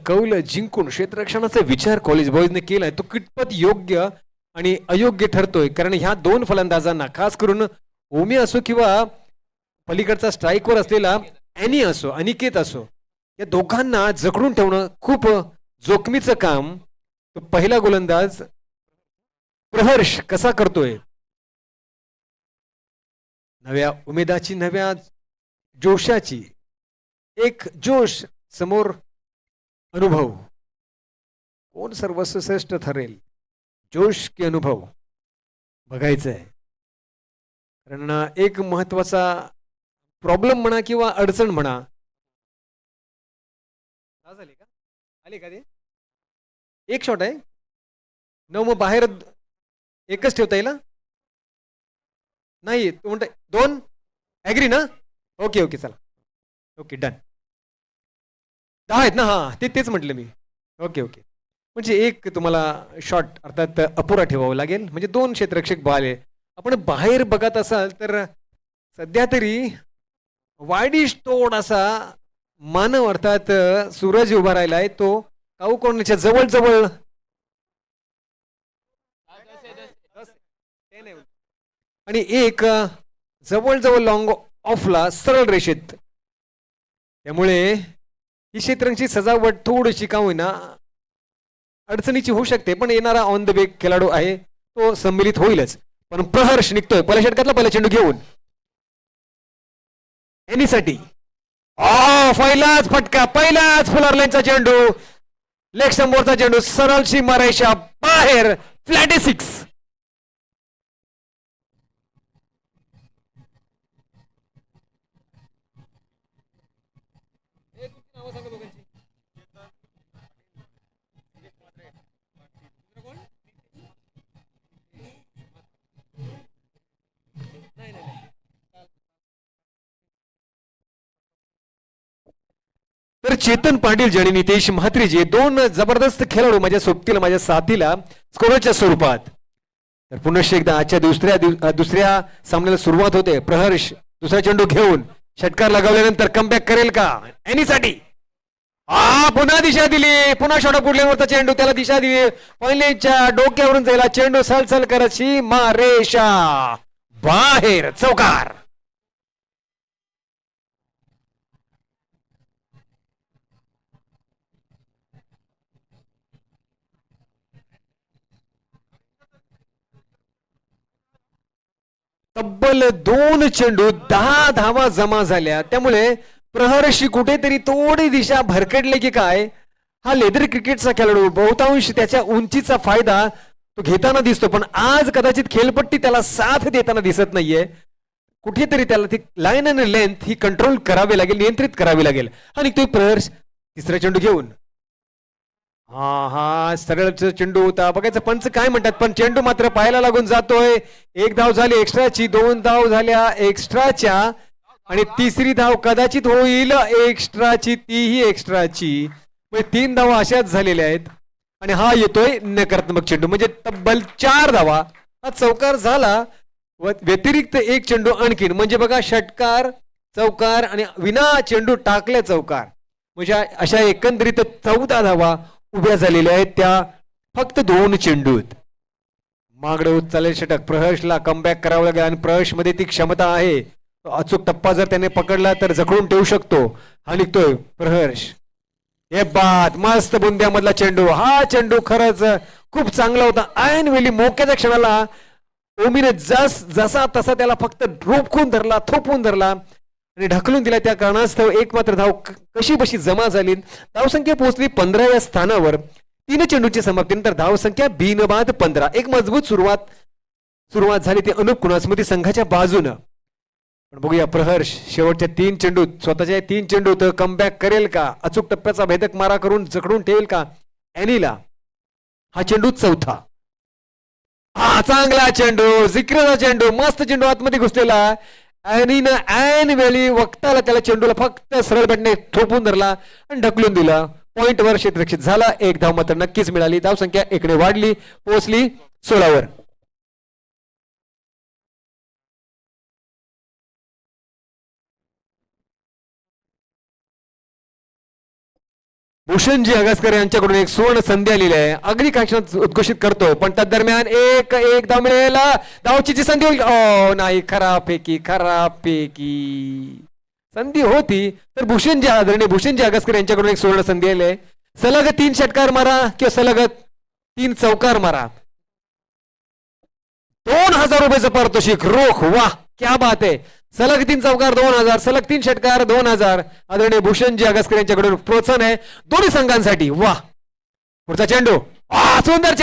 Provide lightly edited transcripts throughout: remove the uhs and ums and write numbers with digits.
कौल जिंकून क्षेत्ररक्षणाचा विचार कॉलेज बॉयजने केलाय तो कितपत योग्य आणि अयोग्य ठरतोय. कारण ह्या दोन फलंदाजांना खास करून ओमी असो किंवा पलीकडचा स्ट्राईकवर असलेला एनी असो अनिकेत असो या दोघांना जखडून ठेवणं खूप जोखमीचं काम तो पहिला गोलंदाज प्रहर्ष कसा करतोय. नव्या उमेदाची नव्या जोशाची एक जोश समोर अनुभव कोण सर्वस्व श्रेष्ठ ठरेल जोश की अनुभव बघायचं आहे. कारण एक महत्वाचा प्रॉब्लेम म्हणा किंवा अडचण म्हणा झाली का आली का ते एक शॉट आहे न मग बाहेर एकच ठेवता येईल नाही तू म्हणते दोन ऍग्री ना ओके ओके चला ओके डन 10 आहेत ना हा तेच म्हटलं मी ओके ओके म्हणजे एक तुम्हाला शॉट अर्थात अपुरा ठेवावं लागेल म्हणजे 2 क्षेत्ररक्षक बाले आपण बाहेर बघत असाल तर सध्या तरी वाईडिश थोडासा मानव अर्थात सूरज उभा राहिलाय तो काऊ कोणाच्या जवळ जवळ आणि एक जवळ जवळ लॉंग ऑफला सरळ रेषेत त्यामुळे ही क्षेत्रांची सजावट थोडीशी का होईना अडचणीची होऊ शकते पण येणारा ऑन द वे खेळाडू आहे तो सम्मिलित होईलच. पण प्रहर्ष निघतोय पहिल्या षटकातला पहिला चेंडू घेऊन एनीसाठी पहिलाच फटका पहिलाच फुलार लाईनचा चेंडू लेग समोरचा चेंडू सरळ सीमारेषा बाहेर फ्लॅट 6. तर चेतन पाटील जणी नितेश म्हात्रेजी दोन जबरदस्त खेळाडू माझ्या सोबतीला माझ्या साथीला स्कोरच्या स्वरूपात. तर पुन्हा एकदा आजच्या दुसऱ्या सामन्याला सुरुवात होते. प्रहर्ष दुसरा चेंडू घेऊन षटकार लगावल्यानंतर कमबॅक करेल का एनीसाठी पुन्हा दिशा दिली पुन्हा शॉट पुढल्यावरचा चेंडू त्याला दिशा दिली पहिल्याच्या डोक्यावरून जायला चेंडू सलसल करत सीमारेषा बाहेर चौकार. तब्बल 2 चेंडू 10 धावा जमा झाल्या त्यामुळे प्रहर्षी कुठेतरी थोडी दिशा भरकटले की काय हा लेदर क्रिकेटचा खेळाडू बहुतांश त्याच्या उंचीचा फायदा तो घेताना दिसतो पण आज कदाचित खेळपट्टी त्याला साथ देताना दिसत नाहीये. कुठेतरी त्याला ती लाईन आणि लेंथ ही कंट्रोल करावी लागेल नियंत्रित करावी लागेल. आणि तो प्रहर्ष तिसरा चेंडू घेऊन हा सरळ चेंडू होता बघायचं पंच काय म्हणतात पण चेंडू मात्र पायाला लागून जातोय. 1 धाव झाली एक्स्ट्राची 2 धाव झाल्या एक्स्ट्राच्या आणि तिसरी धाव कदाचित होईल एक्स्ट्राची तीही एक्स्ट्राची म्हणजे 3 धावा अशाच झालेल्या आहेत. आणि हा येतोय नकारात्मक चेंडू म्हणजे तब्बल 4 धावा हा चौकार झाला व्यतिरिक्त एक चेंडू आणखीन म्हणजे बघा षटकार चौकार आणि विना चेंडू टाकले चौकार म्हणजे अशा एकंदरीत 14 धावा उभ्या झालेल्या आहेत त्या फक्त 2 चेंडूत. मागडे चालेल षटक प्रहर्षला कमबॅक करावं लागेल आणि प्रहर्ष मध्ये ती क्षमता आहे अचूक टप्पा जर त्याने पकडला तर जखडून ठेवू शकतो. हा निघतोय प्रहर्ष हे बाद मस्त बुंद्यामधला चेंडू हा चेंडू खरंच खूप चांगला होता. ऐन वेळी मोक्याच्या क्षणाला ओमीने जसा तसा त्याला फक्त रोखून धरला थोपवून धरला आणि ढकलून दिला. त्या कारणास्तव एक मात्र धाव कशी बशी जमा झाली. धावसंख्या पोहोचली 15व्या स्थानावर 3 चेंडूची समाप्तीनंतर धावसंख्या बिनबाद 15. एक मजबूत सुरुवात झाली ती अनुप कुणास्मृती संघाच्या बाजूनं. पण बघूया प्रहर्ष शेवटच्या 3 चेंडूत स्वतःच्या 3 चेंडूत कमबॅक करेल का अचूक टप्प्याचा भेदक मारा करून जखडून ठेवेल का एनीला. हा चेंडू चौथा हा चांगला चेंडू जिकरेचा चेंडू मस्त चेंडू आतमध्ये घुसलेला एनीनं ऐन वेळी वक्ताला त्याला चेंडूला फक्त सरळ बॅटने थोपवून धरला आणि ढकलून दिला. पॉइंटवर क्षेत्ररक्षित झाला. 1 धाव मात्र नक्कीच मिळाली. धावसंख्या 1 ने वाढली पोहोचली 16 वर. भूषणजी अगसकर यांच्याकडून एक सुवर्ण संधी आलेली आहे. अगदी काही क्षणात उद्घोषित करतो, पण त्या दरम्यान एक धाव मिळेल. धावची संधी होईल. ओ नाही, खराब पैकी संधी होती. तर भूषणजी आदरणीय भूषणजी अगसकर यांच्याकडून एक सुवर्ण संधी आली आहे. सलग 3 षटकार मारा किंवा सलग 3 चौकार मारा. 2000 रुपयाचं पारितोषिक रोख. वाह, क्या बात आहे. सलग 3 चौकार 2000, सलग 3 षटकार 2000. आदरणीय भूषणजी अगसकर यांच्याकडून प्रोत्साहन आहे दोन्ही संघांसाठी. वाह, पुढचा चेंडू. सुंदर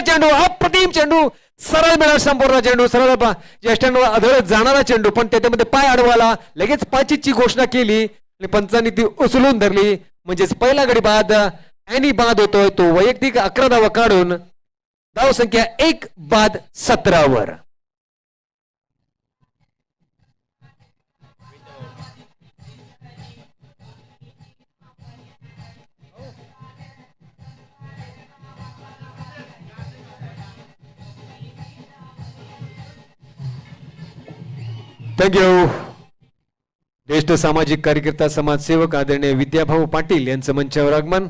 चेंडू, अप्रतिम चेंडू. सरळ मिळाला संपूर्ण चेंडू, सरळ ज्येष्ठांवर आदळत जाणारा चेंडू, पण त्याच्यामध्ये पाय अडवाला. लगेच पाचीची घोषणा केली आणि पंचांनी ती उचलून धरली. म्हणजेच पहिला गडी बाद आणि बाद होतोय तो वैयक्तिक 11 धावा काढून धाव संख्या 1-17 वर. थँक्यू. ज्येष्ठ सामाजिक कार्यकर्ता समाजसेवक आदरणीय विद्याभाऊ पाटील यांचं मंचावर आगमन.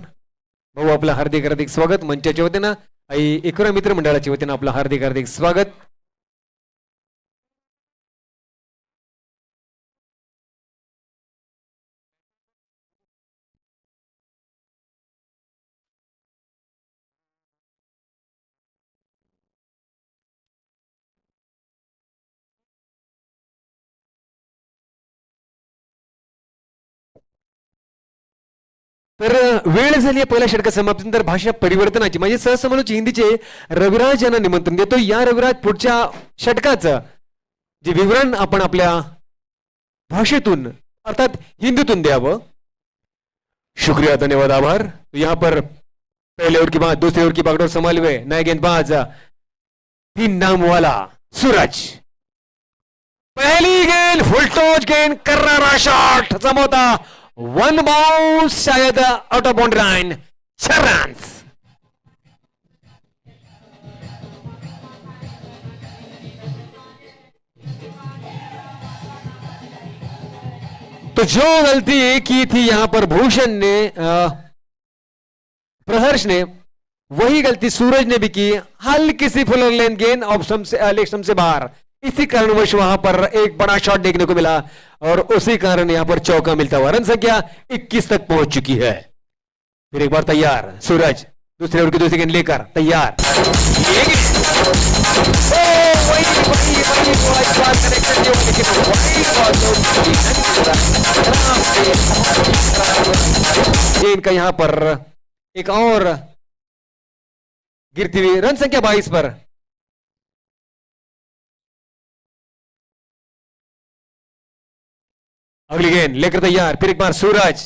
भाऊ, आपलं हार्दिक स्वागत. मंचाच्या वतीनं आई एकरा मित्र मंडळाच्या वतीनं आपलं हार्दिक स्वागत. तर वेळ झाली पहिल्या षटका समाप्तीनंतर भाषा परिवर्तनाची म्हणजे सहसमालोचक हिंदीचे रविराज यांना निमंत्रण देतो. या रविराज पुढच्या षटकाचं जे विवरण आपण आपल्या भाषेतून अर्थात हिंदीतून द्यावं. शुक्रिया, धन्यवाद, आभार. यहाँ पर पहले ओवर की बाद, दूसरे ओवर की बागडोर संभाले हुए नए गेंदबाज 3 नाम वाला सूरज. पहली गेंद फुलटोज गेंद, कर्रारा शॉट जमवता. 1 बाउंस, शायद out of boundary line. 6 runs. तो जो गलती की थी यहां पर भूषण ने, प्रहर्ष ने, वही गलती सूरज ने भी की. हल्की सी फुलर लेन गेंद ऑफ स्टंप से, लेग स्टंप से बाहर. इसी कारणवश वहां पर एक बड़ा शॉट देखने को मिला और उसी कारण यहां पर चौका मिलता हुआ रन संख्या 21 तक पहुंच चुकी है. फिर एक बार तैयार सूरज, दूसरे ओवर की दूसरी गेंद लेकर तैयार. गेंद का यहां पर एक और गिरती हुई. रन संख्या 22 पर. अगली गेंद लेकर तैयार. फिर एक बार सूरज.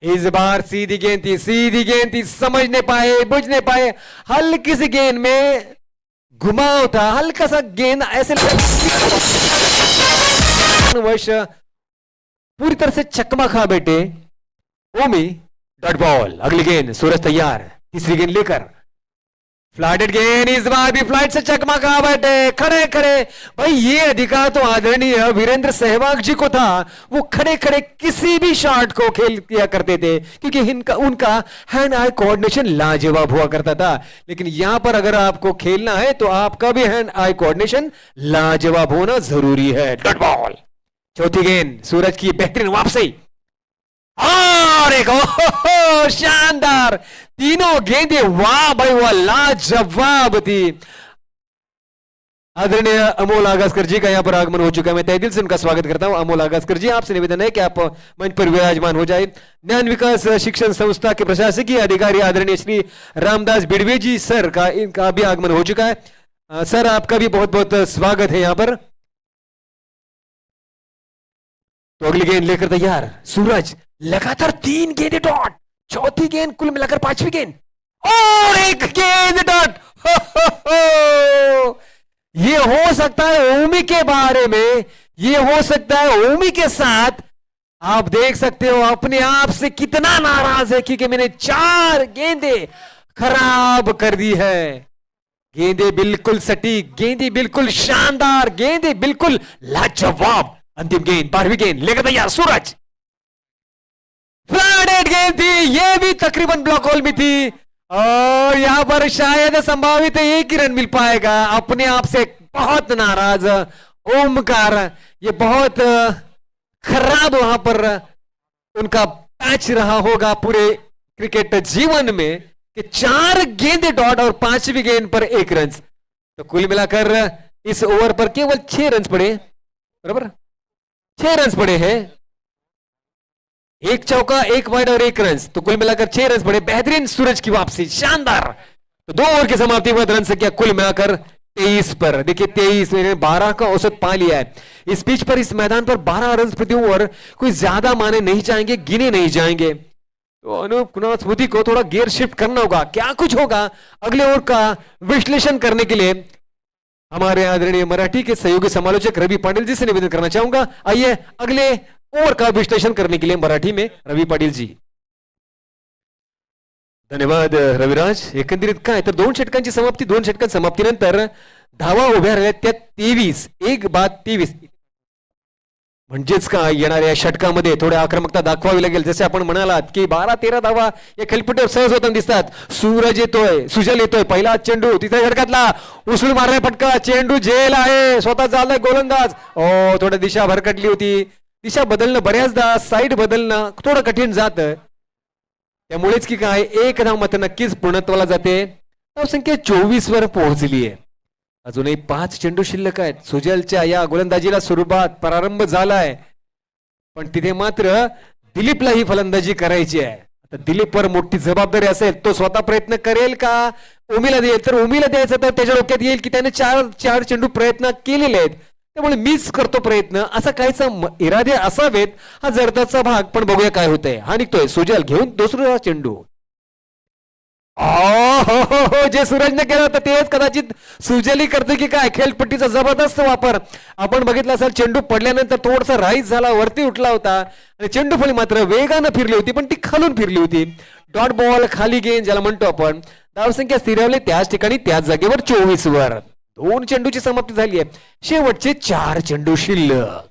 इस बार सीधी गेंद थी, समझ नहीं पाए, बुझ नहीं पाए. हल्की सी गेंद में घुमाव था, हल्का सा गेंद ऐसे वश पूरी तरह से चकमा खा बैठे ओमी. Dot ball. अगली गेंद सूरज तैयार. तीसरी गेंद लेकर फ्लाइटेड गेंद. इस बार भी फ्लाइट से चकमा खा बैठे. खड़े खड़े भाई, ये अधिकार तो आदरणीय वीरेंद्र सहवाग जी को था. वो खड़े खड़े किसी भी शॉट को खेल किया करते थे क्योंकि उनका हैंड आई कोऑर्डिनेशन लाजवाब हुआ करता था. लेकिन यहां पर अगर आपको खेलना है तो आपका भी हैंड आई कोऑर्डिनेशन लाजवाब होना जरूरी है. Dot ball. चौथी गेंद सूरज की बेहतरीन वापसी और एक शानदार. तीनों गेंदें वाह भाई वाह, लाजवाब थी. आदरणीय अमोल आगासकर जी का यहाँ पर आगमन हो चुका है. मैं तहे दिल से उनका स्वागत करता हूं. अमोल आगासकर जी, आपसे निवेदन है कि आप मंच पर विराजमान हो जाए. ज्ञान विकास शिक्षण संस्था के प्रशासकीय अधिकारी आदरणीय श्री रामदास बिड़वे जी सर का, इनका भी आगमन हो चुका है. सर, आपका भी बहुत बहुत स्वागत है यहाँ पर. तो अगली गेंद लेकर तैयार सूरज. लगातार 3 गेंदें डॉट. चौथी गेंद कुल मिलाकर 5वीं गेंद और एक गेंद डॉट. ये हो सकता है ओमी के बारे में, ये हो सकता है ओमी के साथ. आप देख सकते हो अपने आप से कितना नाराज है क्योंकि मैंने 4 गेंदें खराब कर दी है. गेंदें बिल्कुल सटीक, गेंदें बिल्कुल शानदार, गेंदें बिल्कुल लाजवाब. अंतिम गेंद 12वीं गेंद लेकर तैयार सूरज. फ्लडेड गेंद थी, ये भी तकरीबन ब्लॉक होल में थी और यहाँ पर शायद संभावित एक ही रन मिल पाएगा। अपने आप से बहुत नाराज ओमकार, ये बहुत खराब वहां पर उनका पैच रहा होगा पूरे क्रिकेट जीवन में कि 4 गेंद डॉट और 5वीं गेंद पर 1 रन। तो कुल मिलाकर इस ओवर पर केवल 6 रन पड़े, बराबर 6 रन पड़े हैं, 1 चौका 1 वाइड और 1 रन, तो कुल मिलाकर 6 रन पड़े। बेहतरीन सूरज की वापसी, शानदार। तो 2 ओवर की समाप्ति के बाद रन संख्या कुल मिलाकर 23 पर। देखिए 23 में 12 का औसत पा लिया है इस पिच पर। इस मैदान पर 12 रन प्रति ओवर कोई ज्यादा माने नहीं जाएंगे, गिने नहीं जाएंगे। तो अनूप कुनास्मुदी को थोड़ा गियर शिफ्ट करना होगा। क्या कुछ होगा अगले ओवर का विश्लेषण करने के लिए हमारे आदरणीय मराठी के सहयोगी समालोचक रवि पाटिल जी से निवेदन करना चाहूंगा। आइए अगले ओवर का विश्लेषण करने के लिए मराठी में रवि पाटिल जी। धन्यवाद रविराज। एकंदरीत काय तर 2 षटकांची समाप्ती, 2 षटकांच्या समाप्तीनंतर धावा उभ्या राहिल्या त्या 23, 1 बाद 23। म्हणजेच काय येणाऱ्या षटकामध्ये थोडी आक्रमकता दाखवावी लागेल। जसे आपण म्हणालात की 12-13 धावा या खेळपट्टीवर सहज होताना दिसतात। सूरज येतोय, सुजल येतोय, पहिला चेंडू तिसऱ्या षटकातला उचलून मारलाय फटका, चेंडू झेल आहे, स्वतः चाललाय गोलंदाज। थोडी दिशा भरकटली होती, दिशा बदलणं बऱ्याचदा साईड बदलणं थोडं कठीण जातं। त्यामुळेच की काय 1 धाव मात्र नक्कीच पूर्णत्वाला जाते। धावसंख्या 24 वर पोहोचली आहे। अजूनही 5 चेंडू शिल्लक आहेत। सुजलच्या या गोलंदाजीला सुरुवात प्रारंभ झालाय, पण तिथे मात्र दिलीपला ही फलंदाजी करायची आहे। आता दिलीपवर मोठी जबाबदारी असेल, तो स्वतः प्रयत्न करेल का उमीला देईल? तर उमीला द्यायचं तर त्याच्या डोक्यात येईल की त्याने 4 चेंडू प्रयत्न केलेले आहेत, त्यामुळे मीच करतो प्रयत्न, असा काहीचा इरादे असावेत। हा जरदाचा भाग, पण बघूया काय होतंय। हा निघतोय सुजल घेऊन दुसरा चेंडू। हो जे सूरजने केलं होतं तेच कदाचित सुजली करते की काय। खेळपट्टीचा जबरदस्त वापर आपण बघितला असेल। चेंडू पडल्यानंतर थोडासा राईज झाला, वरती उठला होता आणि चेंडू फळी मात्र वेगानं फिरली होती, पण ती खालून फिरली होती। डॉट बॉल, खाली गेंद ज्याला म्हणतो आपण। धावसंख्या स्थिरावली त्याच ठिकाणी त्याच जागेवर 24 वर। 2 चेंडूची समाप्ती झाली आहे, शेवटचे 4 चेंडू शिल्लक।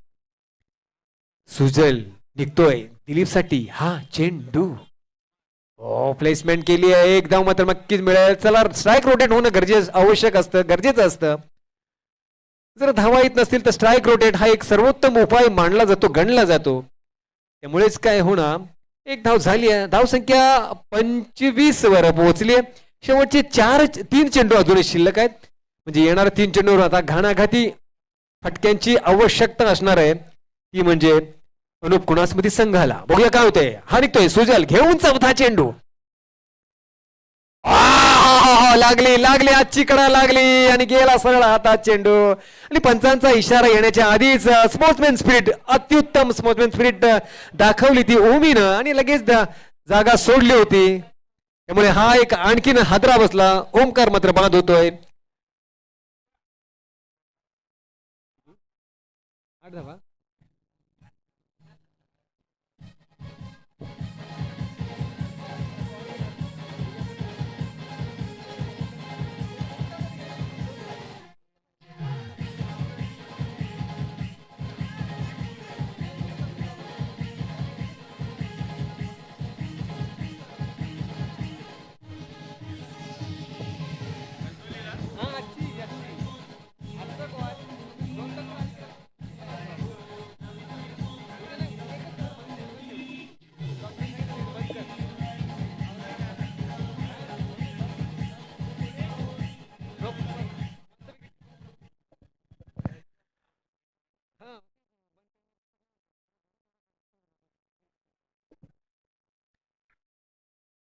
सुजल निघतोय दिलीपसाठी हा चेंडू। प्लेसमेंट केली आहे, 1 धाव मात्र नक्कीच मिळेल। चला स्ट्राईक रोटेट होणं गरजेचं असतं। जर धावा येत नसतील तर स्ट्राईक रोटेट हा एक सर्वोत्तम उपाय मानला जातो, गणला जातो। त्यामुळेच काय होणार, 1 धाव झाली आहे, धावसंख्या 25 वर पोहोचली आहे। शेवटचे 3 चेंडू अजूनही शिल्लक आहेत, म्हणजे येणाऱ्या 3 चेंडूवर आता घाणाघाती फटक्यांची आवश्यकता असणार आहे, ती म्हणजे अनूप कुणास्मृती संघाला। बघूया काय होतंय। हा निघतोय सुजल घेऊन चौथा चेंडू। लागली आजची कडा लागली आणि गेला सरळ हातात चेंडू। आणि पंचांचा इशारा येण्याच्या आधीच स्पोर्ट्समॅन स्पिरिट, अत्युत्तम स्पोर्ट्समॅन स्पिरिट दाखवली ती ओमीनं आणि लगेच जागा सोडली होती। त्यामुळे हा एक आणखीन हादरा बसला। ओमकार मात्र बाद होतोय।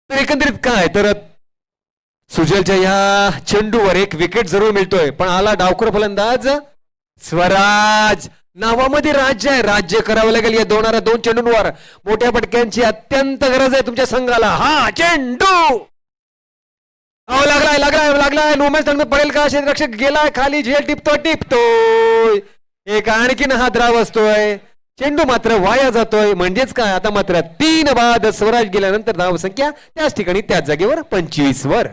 तर एकंदरीत काय तर सुजलच्या या चेंडूवर 1 विकेट जरूर मिळतोय, पण आला डावखुरा फलंदाज स्वराज। नावामध्ये राज्य आहे, राज्य करावं लागेल या 2 चेंडूंवर। मोठ्या फटक्यांची अत्यंत गरज आहे तुमच्या संघाला। हा चेंडू लागलाय नोमॅच पडेल का? क्षेत्ररक्षक गेलाय खाली, झेल टिपतोय। एक आणखीन हादरा बसतोय, चेंडू मात्र वाया जातोय। म्हणजेच काय आता मात्र 3 बाद स्वराज गेल्यानंतर धावसंख्या त्याच ठिकाणी त्याच जागेवर 25 वर।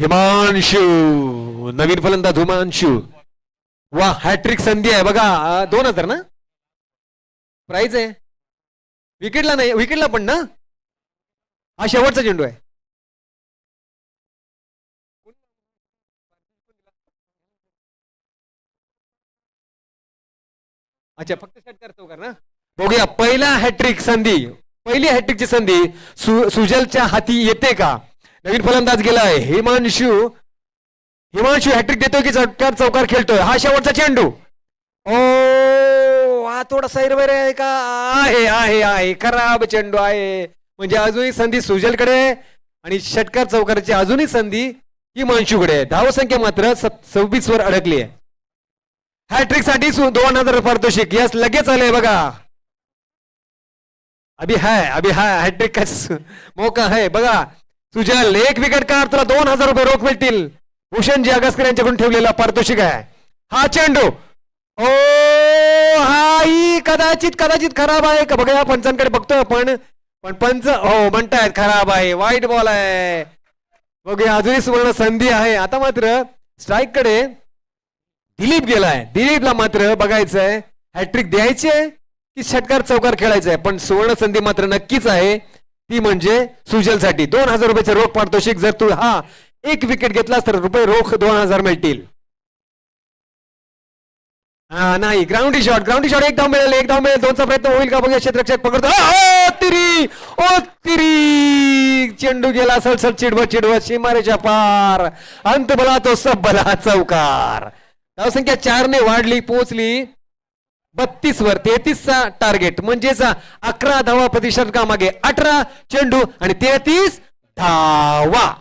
हिमांशु, नवीन फलंदाज हिमांशु. वा, हॅट्रिक संधी आहे बघा. 2000 ना प्राइज आहे. विकेटला नाही, विकेटला पण ना. हा शेवटचा चेंडू आहे. अच्छा, फक्त षटकार चौकार ना. बघूया पहिला हॅट्रिक संधी, पहिली हॅट्रिकची संधी सुजलच्या हाती येते का. नवीन फलंदाज गेलाय हिमांशु. हिमांशु हॅट्रिक देतोय की षटकार चौकार खेळतोय. हा शेवटचा चेंडू. ओ, हा थोडासा इरवेर आहे का. आहे आहे आहे, खराब चेंडू आहे. म्हणजे अजूनही संधी सुजलकडे आणि षटकार चौकारची अजूनही संधी हिमांशूकडे. धावसंख्या मात्र 26 वर अडकली आहे. हॅट्रिक साठी 2000 पारितोषिक. यस, लगेच आले बघा. अभी है हॅट्रिक का मौका है बघा. सुजल एक विकेट काढ, तुला 2000 रुपये रोख मिळतील. भूषणजी अगस्कर यांच्याकडून ठेवलेला पारितोषिक आहे. हा चेंडू, ओ हा ही कदाचित खराब आहे का. बघा पंचांकडे बघतोय आपण, पण पंच हो म्हणतायत खराब आहे, वाईट बॉल आहे. बघूया अजूनही सुवर्ण संधी आहे. आता मात्र स्ट्राईक कडे दिलीप गेलाय. दिलीपला मात्र बघायचंय हॅट्रिक द्यायची आहे की षटकार चौकार खेळायचं आहे. पण सुवर्ण संधी मात्र नक्कीच आहे, ती म्हणजे सुजलसाठी 2000 रुपयाचे रोख पारितोषिक. जर तू हा एक विकेट घेतलास तर रुपये रोख 2000 मिळतील. नाही, ग्राउंडी शॉट एक धाव मिळेल. दोनचा प्रयत्न होईल का बघूया. क्षेत्ररक्षक पकडतो. तिरी चेंडू गेला सळसळ चिडवत सीमारेच्या पार. अंत भला तो सब भला चौकार. धावसंख्या 4 ने वाढली, पोहोचली 32 वर. 33चा टार्गेट म्हणजेच 11 धावा प्रति षटकामागे 18 चेंडू आणि 33 धावा.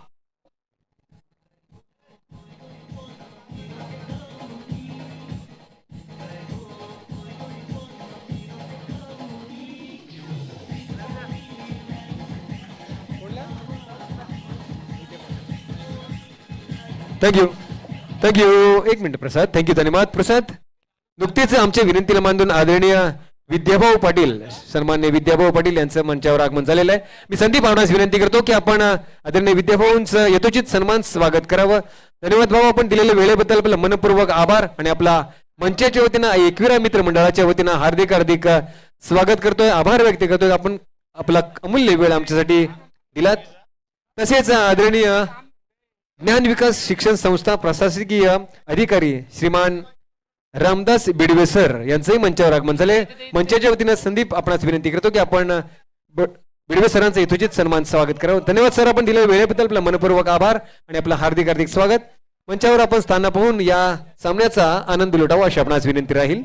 थँक्यू. एक मिनिट प्रसाद. थँक्यू, धन्यवाद प्रसाद. नुकतेच आमच्या विनंतीला मानून आदरणीय विद्याभाऊ पाटील, सन्मान्य विद्याभाऊ पाटील यांचं मंचावर आगमन झालेलं आहे. मी संदीप आवडास विनंती करतो की आपण आदरणीय विद्याभाऊंचं यथोचित सन्मान स्वागत करावं. धन्यवाद भाऊ, आपण दिलेल्या वेळेबद्दल आपला मनपूर्वक आभार. आणि आपला मंचाच्या वतीनं एकविरा मित्र मंडळाच्या वतीनं हार्दिक स्वागत करतोय, आभार व्यक्त करतोय. आपण आपला अमूल्य वेळ आमच्यासाठी दिलात. तसेच आदरणीय ज्ञान विकास शिक्षण संस्था प्रशासकीय अधिकारी श्रीमान रामदास बिडवे सर यांचंही मंचावर आगमन झाले. मंचाच्या वतीनं संदीप आपणास विनंती करतो की आपण बिडवे सरांचं यथोचित सन्मान स्वागत करावं. धन्यवाद सर, आपण दिलेल्या वेळेबद्दल आपला मनपूर्वक आभार आणि आपलं हार्दिक स्वागत. मंचावर आपण स्थान पाहून या सामन्याचा आनंद लुटावा अशी आपणास विनंती राहील.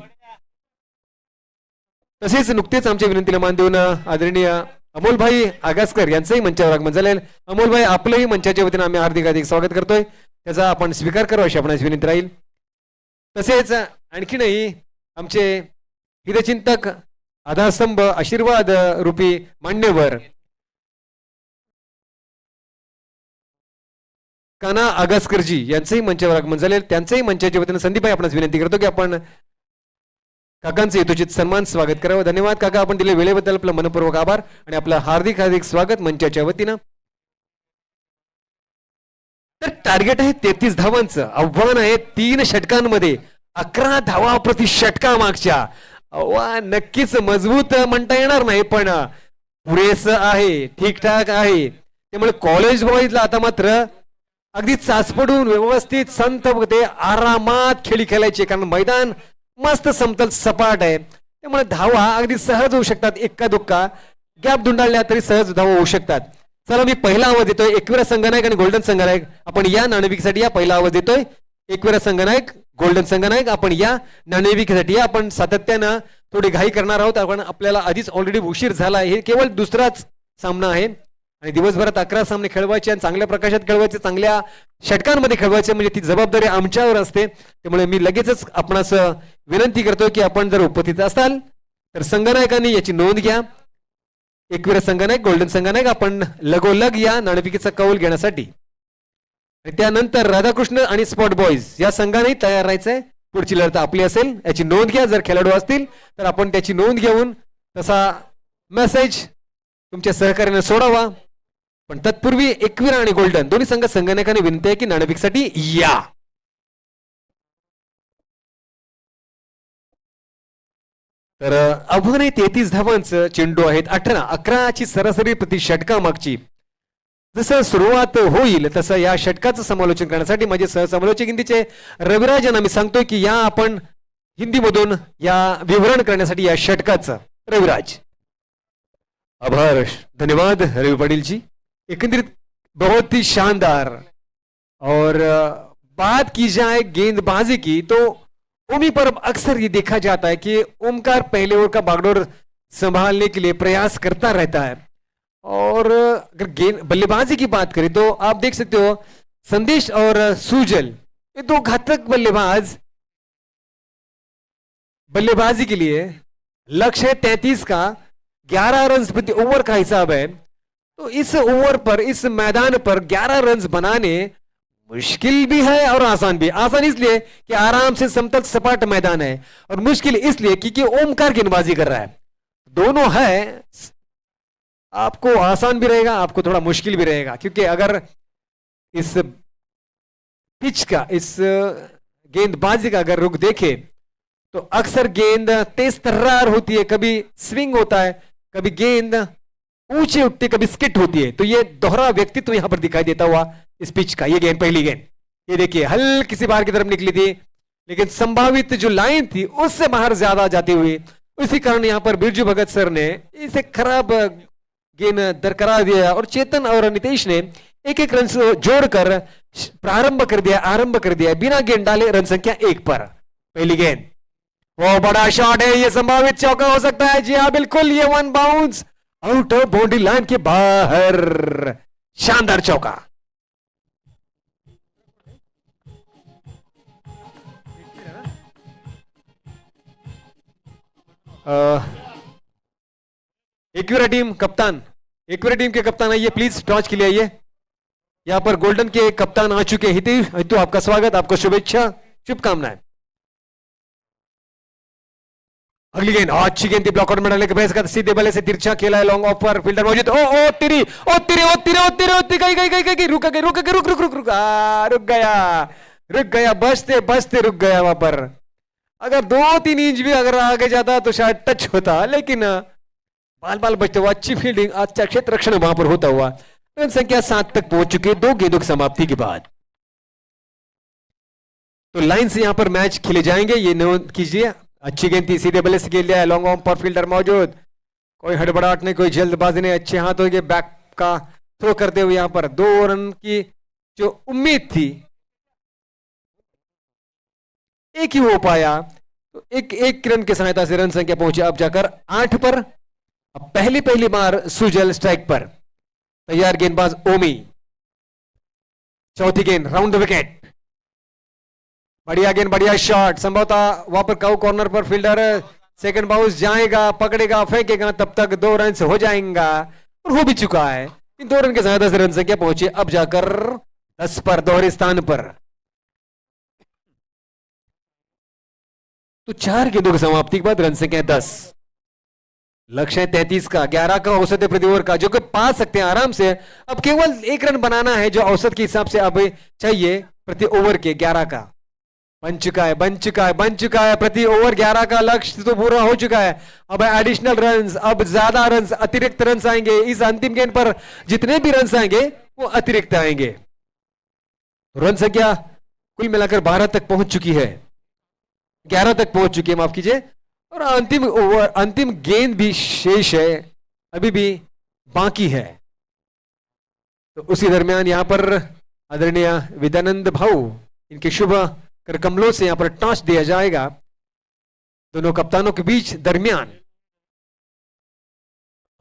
तसेच नुकतेच आमच्या विनंतीला मान देऊन आदरणीय अमोलभाई आगासकर यांचंही मंचावर आगमन झाले. अमोलभाई, आपलंही मंचाच्या वतीनं आम्ही हार्दिक स्वागत करतोय, त्याचा आपण स्वीकार करावा अशी आपणास विनंती राहील. तसेच आणखीनही आमचे हितचिंतक, आधारस्तंभ, आशीर्वाद रूपी मान्यवर काना आगासकरजी यांचंही मंचावर आगमन झाले. त्यांचंही मंचाच्या वतीनं संदीपभाई आपणास विनंती करतो की आपण काकांचं यथोचित सन्मान स्वागत करावं. धन्यवाद काका, आपण दिले वेळेबद्दल आपलं मनपूर्वक आभार आणि आपलं हार्दिक स्वागत मंचाच्या वतीनं. तर टार्गेट आहे 33 धावांचं. आव्हान आहे 3 षटकांमध्ये 11 धावा प्रति षटका मागच्या. नक्कीच मजबूत म्हणता येणार नाही, पण पुरेसं आहे, ठीकठाक आहे. त्यामुळे कॉलेज बॉईजला आता मात्र अगदी चाचपडून व्यवस्थित संथ आरामात खेळी खेळायची, कारण मैदान मस्त समतल सपाट आहे. त्यामुळे धावा अगदी सहज होऊ शकतात. एक्का दुक्का गॅप धुंडाळल्या तरी सहज धावा होऊ शकतात. चला, मी पहिला आवाज देतोय एकविरा संघनायक आणि गोल्डन संघनायक. आपण या नाणेफेकीसाठी या पहिला आवाज देतोय एकविरा संघनायक, गोल्डन संघनायक. आपण या नाणेफेकीसाठी आपण सातत्यानं थोडी घाई करणार आहोत. आपण आपल्याला आधीच ऑलरेडी उशीर झाला. हे केवळ दुसराच सामना आहे आणि दिवसभरात 11 सामने खेळवायचे आणि चांगल्या प्रकाशात खेळवायचे, चांगल्या षटकांमध्ये खेळवायचे, म्हणजे ती जबाबदारी आमच्यावर असते. त्यामुळे मी लगेचच आपणास विनंती करतो की आपण जर उपस्थित असाल तर संघनायकांनी याची नोंद घ्या. एकविरा संघनायक, गोल्डन संघनायक, आपण लगोलग या नाणेफेकीचा कौल घेण्यासाठी. आणि त्यानंतर राधाकृष्ण आणि स्पॉट बॉईज या संघानेही तयार राहायचंय. पुढची लढत आपली असेल याची नोंद घ्या. जर खेळाडू असतील तर आपण त्याची नोंद घेऊन तसा मेसेज तुमच्या सहकार्याने सोडावा. पण तत्पूर्वी एकविरा आणि गोल्डन दोन्ही संघ संगणकाने विनंती आहे की नाणेफेकसाठी या. तर आव्हान आहे 33 धावांचं, चेंडू आहेत 18 सरासरी प्रति षटका मागची. जसं सुरुवात होईल तसं या षटकाचं समालोचन करण्यासाठी माझे सहसमालोचक हिंदीचे रविराज यांना मी सांगतोय की या आपण हिंदीमधून या विवरण करण्यासाठी या षटकाचं. रविराज. आभार, धन्यवाद रवि पाटिल जी. एकंदरित बहुत ही शानदार. और बात की जाए गेंदबाजी की तो ओमी पर अक्सर ये देखा जाता है कि ओमकार पहले ओवर का बागडोर संभालने के लिए प्रयास करता रहता है. और अगर गेंद बल्लेबाजी की बात करें तो आप देख सकते हो संदेश और सुजल ये दो घातक बल्लेबाज बल्लेबाजी के लिए. लक्ष्य है 33 का, 11 रन प्रति ओवर का हिसाब है. तो इस ओवर पर, इस मैदान पर 11 रन बनाने मुश्किल भी है और आसान भी. आसान इसलिए कि आराम से समतल सपाट मैदान है, और मुश्किल इसलिए क्योंकि ओमकार गेंदबाजी कर रहा है. दोनों है, आपको आसान भी रहेगा, आपको थोड़ा मुश्किल भी रहेगा. क्योंकि अगर इस पिच का, इस गेंदबाजी का अगर रुख देखे तो अक्सर गेंद तेज तर्रार होती है, कभी स्विंग होता है, कभी गेंद ऊंचे उठती, कभी स्किट होती है. तो ये दोहरा व्यक्तित्व यहां पर दिखाई देता हुआ इस पिच का. ये गेंद, पहली गेंद, ये देखिए हल्की सी बाहर की तरफ निकली थी, लेकिन संभावित जो लाइन थी उससे बाहर ज्यादा जाती हुई. उसी कारण यहां पर बिरजू भगत सर ने इसे खराब गेंद दरकरार दिया, और चेतन और नितेश ने एक एक रन जोड़कर प्रारंभ कर दिया, आरंभ कर दिया बिना गेंद डाले रन संख्या 1 पर. पहली गेंद, वो बड़ा शॉट है, ये संभावित चौका हो सकता है. जी हाँ बिल्कुल, ये one bounce out of boundary line के बाहर. शानदार चौका. एकविरा टीम कप्तान, एकविरा टीम के कप्तान आइए प्लीज, टॉस के लिए आइए. यहां पर गोल्डन के कप्तान आ चुके हैं. हितू आपका स्वागत, आपको शुभेच्छा, शुभकामनाएं. अगली गेंद, अच्छी गेंद थी, ब्लॉकआउट में डालने के बेस का सीधे बल्ले से तिरछा खेला है, लॉन्ग ऑफ पर फील्डर मौजूद. ओ तिरी, ओ तिरी, ओ तिरी, ओ तिरी, ओ तिरी, गई, रुक गई, रुक गई, रुक रुक रुक रुक रुक गया, बचते बचते रुक गया वहां पर. अगर 2-3 इंच भी अगर आगे जाता तो शायद टच होता, लेकिन बाल बाल बचते हुआ, अच्छी फील्डिंग, अच्छा क्षेत्र रक्षण वहां पर होता हुआ रन संख्या 7 तक पहुंच चुके 2 गेंदों की समाप्ति के बाद. तो लाइन से यहां पर मैच खेले जाएंगे, ये नोट कीजिए. अच्छी गेंद थी, सीधे बल्ले से खेल दिया है, लॉन्ग ऑन पर फील्डर मौजूद, कोई हड़बड़ाहट नहीं, कोई जल्दबाजी नहीं, अच्छे हाथों के बैक का थ्रो करते हुए यहां पर 2 रन की जो उम्मीद थी एक ही हो पाया. तो एक रन की सहायता से रन संख्या पहुंची अब जाकर 8 पर. अब पहली बार सुजल स्ट्राइक पर. तैयार गेंदबाज ओमी. चौथी गेंद, राउंड द विकेट. बढ़िया गेंद, बढ़िया शॉट, संभवतः वहां पर काउ कॉर्नर पर फील्डर सेकंड बाउंस जाएगा, पकड़ेगा, फेंकेगा, तब तक 2 रन हो जाएगा, और हो भी चुका है. इन 2 रन के सहायता से रन संख्या पहुंचे अब जाकर 10 पर, दोहरे स्थान पर. तो 4 गेंदों की समाप्ति के बाद रन संख्या 10. लक्ष्य 33 का, 11 का औसत प्रति ओवर का, जो कि पा सकते हैं आराम से. अब केवल 1 रन बनाना है, जो औसत के हिसाब से अब चाहिए प्रति ओवर के 11 का. बन चुका है प्रति ओवर 11 का लक्ष्य तो पूरा हो चुका है. अब एडिशनल रन्स, अब ज्यादा रन्स, अतिरिक्त रन्स आएंगे. इस अंतिम गेंद पर जितने भी रन्स आएंगे वो अतिरिक्त आएंगे. रन संख्या कुल मिलाकर 12 तक पहुंच चुकी है, 11 तक पहुंच चुकी है, माफ कीजिए. और अंतिम ओवर, अंतिम गेंद भी शेष है, अभी भी बाकी है. तो उसी दरमियान यहां पर आदरणीय विद्यानंद भाऊ, इनके शुभ कर कमलों से यहां पर टॉस दिया जाएगा दोनों कप्तानों के बीच दरमियान.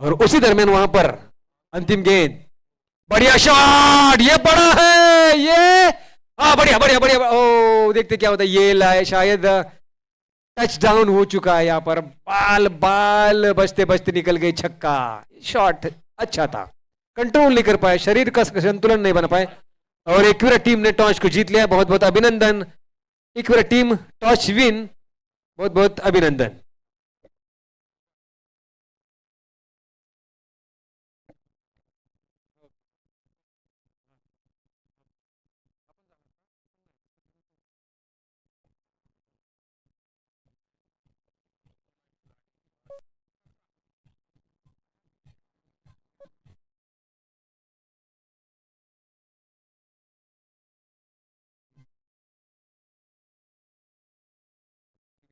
और उसी दरमियान वहां पर अंतिम गेंद, बढ़िया शॉट, ये बड़ा है, ये बढ़िया बढ़िया बढ़िया. ओ देखते क्या होता है, ये लाए, शायद टच डाउन हो चुका है यहां पर. बाल बाल बचते बचते निकल गई, छक्का. शॉट अच्छा था, कंट्रोल नहीं कर पाए, शरीर का संतुलन नहीं बना पाए, और एकविरा टीम ने टॉस को जीत लिया. बहुत बहुत अभिनंदन एकविरा टीम, टॉस विन, बहुत बहुत अभिनंदन.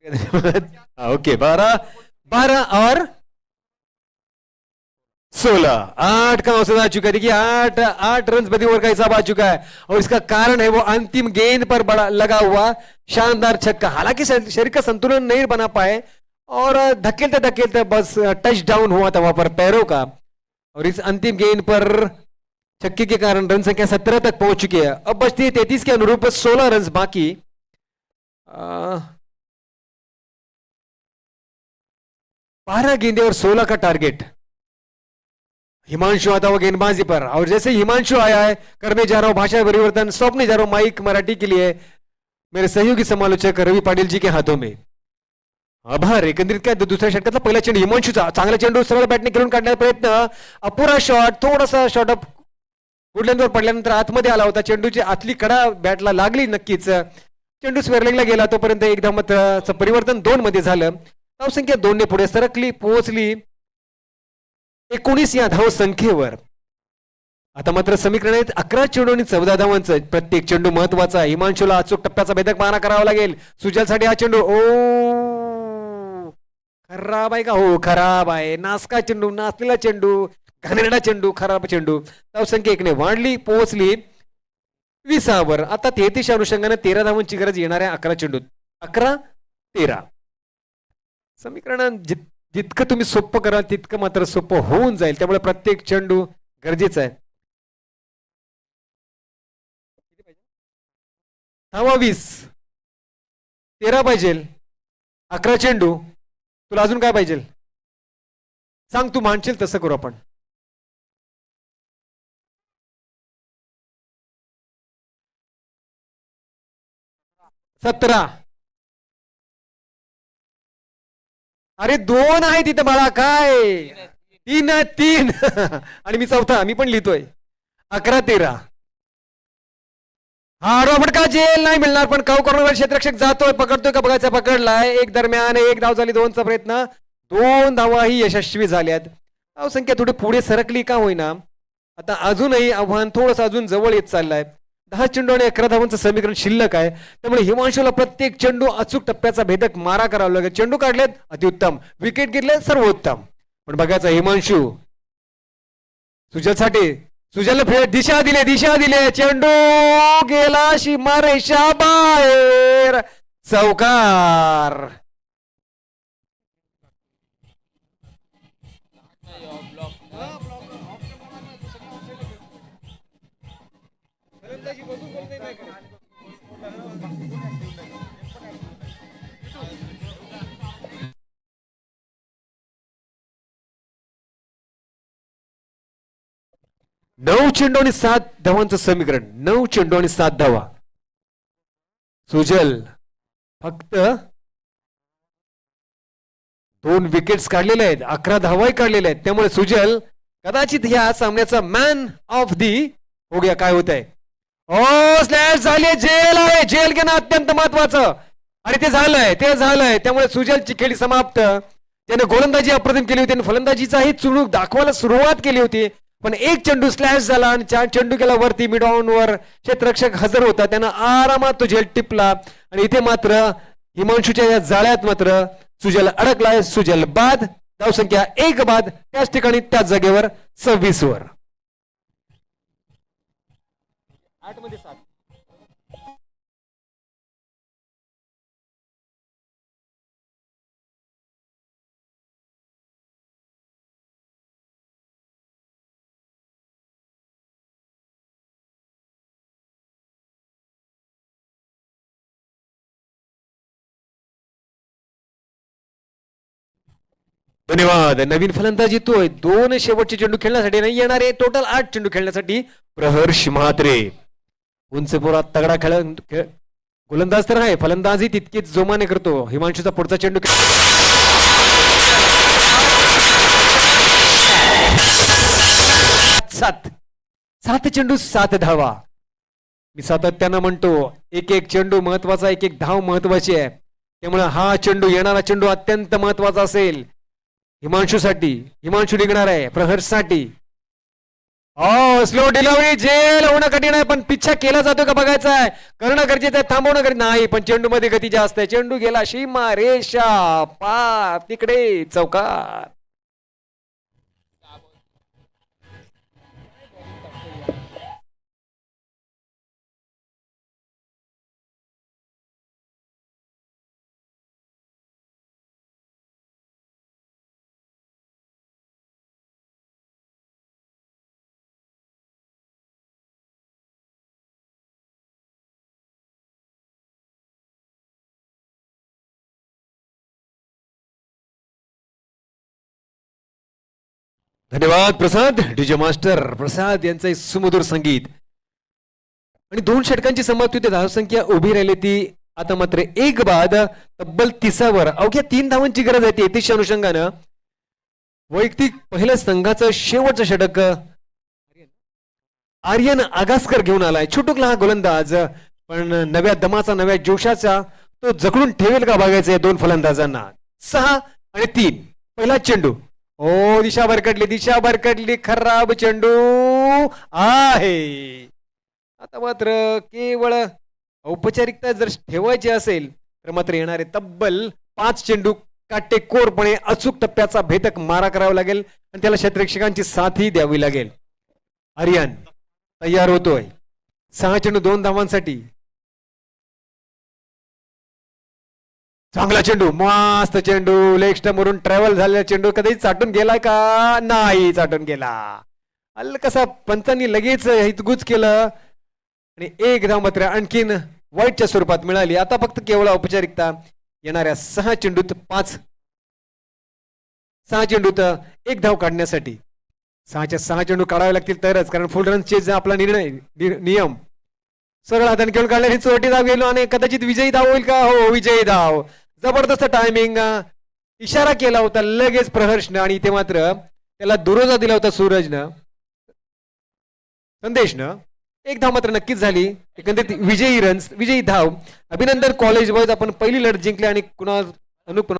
ओके 12 और 16 8 का औसत आ चुका है। देखिए 8 रन प्रति ओवर का हिसाब आ चुका है और इसका कारण है वो अंतिम गेंद पर बड़ा लगा हुआ शानदार छक्का। हालांकि शरीर का संतुलन नहीं बना पाए और धकेलते धकेलते बस टच डाउन हुआ था वहां पर पैरों का और इस अंतिम गेंद पर छक्के के कारण रन संख्या 17 तक पहुंच चुकी है। अब बचती है 33 के अनुरूप 16 रन बाकी। 12 गेंदे और 16 का टारगेट। हिमांशु आता हुआ गेंदबाजी पर और जैसे हिमांशु आया है करने जा रहा हूं भाषा परिवर्तन, सौंपने जा रहा हूं माइक मराठी के लिए मेरे सहयोगी समालोचक रवी पाटील जी के हाथों में। आभार। एकंदरीत काय दुसऱ्या षटकातला पहिला चेंडू हिमांशूचा, चांगला चेंडू सरळ बॅटने खेळून काढण्याचा प्रयत्न, अपुरा शॉट, थोडासा शॉट अप गुडलँडवर पडल्यानंतर आतमध्ये आला होता, चेंडूची आतली कडा बॅटला लागली नक्कीच, चेंडू स्वेअरलेगला गेला तोपर्यंत एक धावमताचं परिवर्तन 2 मध्ये झालं, धावसंख्या 2 ने पुढे सरकली, पोहोचली 19 या धाव संख्येवर। आता मात्र समीकरण आहेत 11 चेंडू आणि 14 धावांचं, प्रत्येक चेंडू महत्वाचा आहे। हिमांशूला अचूक टप्प्याचा भेदक मारा करावा लागेल, सुजलसाठी हा चेंडू खराब आहे का? हो खराब आहे, नासका चेंडू, नाचलेला चेंडू, घाणेरडा चेंडू, खराब चेंडू। धावसंख्या 1 ने वाढली, पोहोचली 20 वर। आता 33 अनुषंगाने 13 धावांची गरज येणाऱ्या 11 चेंडूत, 11-13 समीकरण जितकं तुम्ही सोपं कराल तितकं मात्र सोपं होऊन जाईल, त्यामुळे प्रत्येक चेंडू गरजेचा आहे। धावा 20, 13 पाहिजे, 11 चेंडू, तुला अजून काय पाहिजे सांग, तू मानशील तसं करू आपण। 17, अरे 2 आहे तिथं बाळा, काय 3 आणि मी चौथा, मी पण लिहितोय 11-13। हा फटका, जेल नाही मिळणार, पण काऊ कॉर्नरवर क्षेत्ररक्षक जातोय, पकडतोय का बघायचा, पकडलाय, एक दरम्यान, एक धाव झाली, 2चा प्रयत्न, 2 धावाही यशस्वी झाल्यात, धाव संख्या थोडी पुढे सरकली का होईना, आता अजूनही आव्हान थोडंसं अजून जवळ येत चाललंय। 10 चेंडू आणि 11 धावांचं समीकरण शिल्लक आहे, त्यामुळे हिमांशूला प्रत्येक चेंडू अचूक टप्प्याचा भेदक मारा करावा लागेल। चेंडू काढलेत अतिउत्तम, विकेट घेतले सर्वोत्तम, पण बघायचा हिमांशू सुजलसाठी, सुजल दिशा दिले, चेंडू गेला सीमारेषा बाहेर, चौकार। नऊ चेंडू आणि 7 धावांचं समीकरण, 9 चेंडू आणि 7 धावा। सुजल फक्त 2 विकेट्स काढलेले आहेत, 11 धावाही काढलेल्या आहेत, त्यामुळे सुजल कदाचित ह्या सामन्याचा मॅन ऑफ दी हो गया। काय होत आहे, ओ स्लॅश झाली, जेल आहे, जेल घेणं अत्यंत महत्वाचं आणि ते झालंय, त्यामुळे सुजलची खेळी समाप्त। त्याने गोलंदाजी अप्रतिम केली होती आणि फलंदाजीचाही चुणूक दाखवायला सुरुवात केली होती, पण एक चेंडू स्लॅश झाला आणि 4 चेंडू गेला वरती, मिड ऑन वर क्षेत्ररक्षक हजर होता, त्यानं आरामात तो झेल टिपला आणि इथे मात्र हिमांशूच्या या जाळ्यात मात्र सुजल अडकलाय। सुजल बाद, धावसंख्या 1 बाद, त्याच ठिकाणी त्याच जागेवर 26 वर। 8 मध्ये 7 धन्यवाद। नवीन फलंदाज येतोय, 2 शेवटचे चेंडू खेळण्यासाठी नाही येणार आहे, टोटल 8 चेंडू खेळण्यासाठी प्रहर्ष म्हात्रे। उंच पोरात तगडा खेळ गोलंदाज तर आहे, फलंदाजी तितकीच जोमाने करतो। हिमांशूचा पुढचा चेंडू 7 चेंडू 7 धावा। मी सातत्यानं म्हणतो एक चेंडू महत्वाचा, एक धाव महत्वाची आहे, त्यामुळे हा चेंडू, येणारा चेंडू अत्यंत महत्वाचा असेल हिमांशूसाठी। हिमांशू निघणार आहे प्रहर्षसाठी, हो स्लो डिलिव्हरी जेल होणं कठीण आहे पण पिच्छा केला जातो का बघायचं आहे. करणं गरजेचं आहे, थांबवणं गरजेचं नाही. पण चेंडू मध्ये गती जास्त आहे. चेंडू गेला सीमा रेषा पार तिकडे चौकात. धन्यवाद प्रसाद. डीजे मास्टर प्रसाद यांचं सुमधुर संगीत. आणि 2 षटकांची समाप्ती होते. धावसंख्या उभी राहिली ती आता मात्र एक बाद तब्बल 30वर. अवघ्या 3 धावांची गरज आहे. 33च्या अनुषंगानं वैयक्तिक पहिल्या संघाचं शेवटचं षटक आर्यन आगासकर घेऊन आलाय. छुटुकला हा गोलंदाज पण नव्या दमाचा नव्या जोशाचा तो जखडून ठेवेल का बघायचं या 2 फलंदाजांना. 6 आणि 3. पहिला चेंडू. ओ दिशा भरकटली खराब चेंडू आहे. आता मात्र केवळ औपचारिकता जर ठेवायची असेल तर मात्र येणारे तब्बल 5 चेंडू काटेकोरपणे अचूक टप्प्याचा भेदक मारा करावा लागेल आणि त्याला क्षेत्ररक्षकांची साथही द्यावी लागेल. आर्यन तयार होतोय. 6 चेंडू 2 धावांसाठी. चांगला चेंडू मस्त चेंडू लेग स्टंप वरून ट्रॅव्हल झालेला चेंडू कधी चाटून गेलाय का नाही चाटून गेला. कसा पंचांनी लगेच हितगुज केलं आणि एक धाव मात्र आणखीन वाईटच्या स्वरूपात मिळाली. आता फक्त केवळ औपचारिकता. येणाऱ्या 6 चेंडूत 6 चेंडूत 1 धाव काढण्यासाठी 6च्या 6 चेंडू काढावे लागतील तरच. कारण फुल रन चेज आपला नियम सरळ हाताने खेळून काढल्याने चोरटी धाव गेलो आणि कदाचित विजयी धाव होईल का. हो विजयी धाव. जबरदस्त टायमिंग. इशारा केला होता लगेच प्रहर्षनं आणि इथे मात्र त्याला दुरोजा दिला होता सूरजनं संदेशनं. 1 धाव मात्र नक्कीच झाली. एकंदरीत विजयी रन्स विजयी धाव. अभिनंदन कॉलेज बॉयज आपण पहिली लढत जिंकली आणि कुणाल अनुप